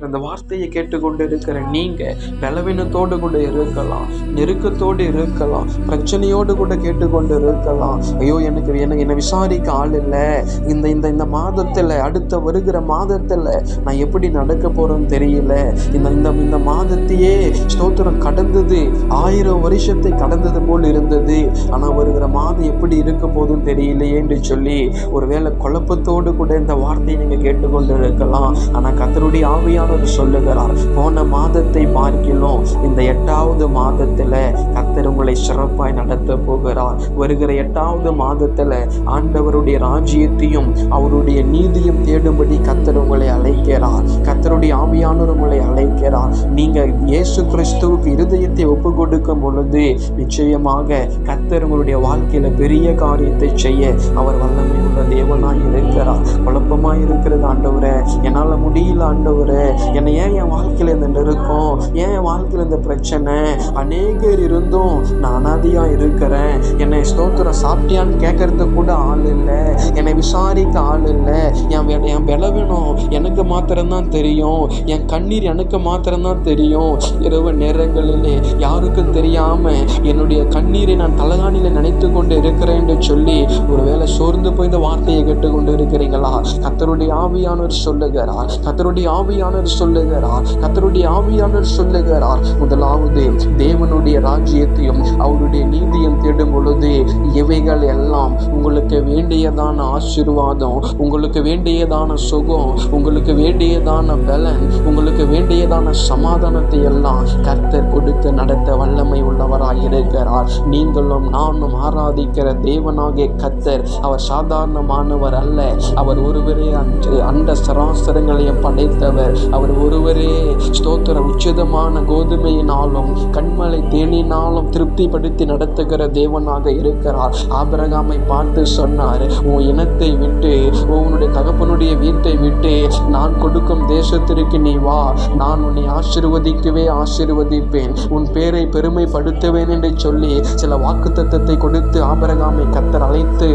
அந்த வார்த்தையை கேட்டுக்கொண்டு இருக்கிற நீங்க பலவீனத்தோடு கூட இருக்கலாம், நெருக்கத்தோடு இருக்கலாம், பிரச்சனையோடு கூட கேட்டுக்கொண்டு இருக்கலாம். ஐயோ எனக்கு என்னை விசாரிக்க ஆள் இல்லை, இந்த இந்த இந்த மாதத்துல அடுத்த வருகிற மாதத்துல நான் எப்படி நடக்க போறேன்னு தெரியல, இந்த இந்த இந்த மாதத்தையே ஸ்தோத்திரம் கடந்தது 1000 வருஷத்தை கடந்தது போல் இருந்தது, ஆனா வருகிற மாதம் எப்படி இருக்க போதும் தெரியலையே என்று சொல்லி ஒருவேளை குழப்பத்தோடு கூட இந்த வார்த்தையை நீங்க கேட்டுக்கொண்டு இருக்கலாம். ஆனா கர்த்தருடைய ஆவியானவர் சொல்லுகிறார், போன மாதத்தை பார்க்கிலும் இந்த 8வது மாதத்துல கர்த்தர் உங்களை சிறப்பாய் நடத்த போகிறார். வருகிற 8வது மாதத்துல ஆண்டவருடைய ராஜ்யத்தையும் அவருடைய நீதியும் தேடும்படி கர்த்தர் உங்களை அழைக்கிறார். கர்த்தருடைய ஆவியானவர் உங்களை அழைக்கிறார். நீங்க இயேசு கிறிஸ்துவுக்கு இருதயத்தை ஒப்பு கொடுக்கும் பொழுது நிச்சயமாக கர்த்தர் உங்களுடைய வாழ்க்கையில பெரிய காரியத்தை செய்ய அவர் வல்லமை உள்ள தேவனாய் இருக்கிறார். குழப்பமாய் இருக்கிறது, ஆண்டவரே என்னால முடியல, ஆண்டவரே என்னை ஏன் என் வாழ்க்கையில இந்த நெருக்கம், ஏன் என் வாழ்க்கையில இந்த பிரச்சனை, அநேகர் இருந்தும் நான் அனாதையா இருக்கிறேன், என்னை ஸ்தோத்திரம் சாப்பிட்டியான்னு கேட்கறது கூட ஆள் இல்லை, என்னை விசாரிக்க ஆள் இல்லை, என் பலவீனம் எனக்கு மாத்திரம்தான் தெரியும், என் கண்ணீர் எனக்கு மாத்திரம்தான் தெரியும், இரவு நேரங்களிலே யாருக்கும் தெரியாம என்னுடைய கண்ணீரை நான் தலகாணியில நினைத்து கொண்டு இருக்கிறேன் என்று சொல்லி ஒருவேளை சோர்ந்து போய் இந்த வார்த்தையை கேட்டுக்கொண்டு இருக்கிறீங்களா? கர்த்தருடைய ஆவியானவர் சொல்லுகிறார், கர்த்தருடைய ஆவியானவர் சொல்லுகிறார், கர்த்தருடைய ஆவியானவர் சொல்லுகிறார், முதலாவது தேவனுடைய ராஜ்யத்தையும் அவருடைய நீதியும் தேடும் பொழுது இவைகள் எல்லாம் உங்களுக்கு வேண்டியதான ஆசீர்வாதம், உங்களுக்கு வேண்டியதான சுகம், உங்களுக்கு வேண்டியதான பலன், உங்களுக்கு வேண்டியதான சமாதானத்தை எல்லாம் கர்த்தர் கொடுத்து நடத்த வல்லமை உள்ளவராய் இருக்கிறார். நீங்களும் நானும் ஆராதிக்கிற தேவனாகிய கர்த்தர் அவர் சாதாரணமானவர் அல்ல. அவர் ஒருவரே அண்ட சராசரங்களையும் படைத்தவர். அவர் ஒருவரே ஸ்தோத்திர உச்சிதமான கோதுமையினாலும் கண்மலை தேனினாலும் திருப்திப்படுத்தி நடத்துகிற தேவனாக இருக்கிறார். ஆபிரகாமை பார்த்து சொன்னார், உன் இனத்தை விட்டு உன்னுடைய தகப்பனுடைய வீட்டை விட்டு நான் கொடுக்கும் தேசத்திற்கு நீ வா, நான் உன்னை ஆசீர்வதிக்கவே ஆசீர்வதிப்பேன், உன் பேரை பெருமைப்படுத்துவேன் என்று சொல்லி சில வாக்குத்தத்தத்தை கொடுத்து ஆபிரகாமை கர்த்தர் அழைத்து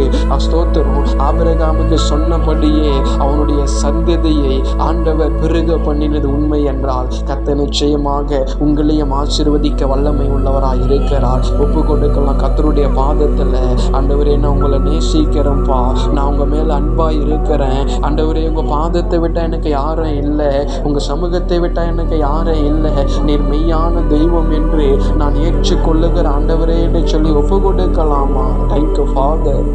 ஸ்தோத்திரம் ஆபிரகாமுக்கு சொன்னபடியே அவனுடைய சந்ததியை ஆண்டவர் பெருக பண்ணினது உண்மை என்றால் கர்த்தர் நிச்சயமாக உங்களையும் ஆசீர்வதிக்க வல்லமை உள்ளவராய் இருக்கிறார். ஒப்பு கொடுக்கலாம் கர்த்தருடைய பாதத்துல. ஆண்டவரே நான் உங்களை நேசிக்கிறேன்ப்பா, நான் உங்க மேல அன்பா இருக்கிறேன் ஆண்டவரே, உங்க பாதத்தை விட்டா எனக்கு யாரும் இல்லை, உங்க சமூகத்தை விட்டா எனக்கு யாரும் இல்லை, நீர் மெய்யான தெய்வம் என்று நான் ஏற்றுக்கொள்ளுகிற ஆண்டவரே என்று சொல்லி ஒப்பு கொடுக்கலாமா? Thank you father.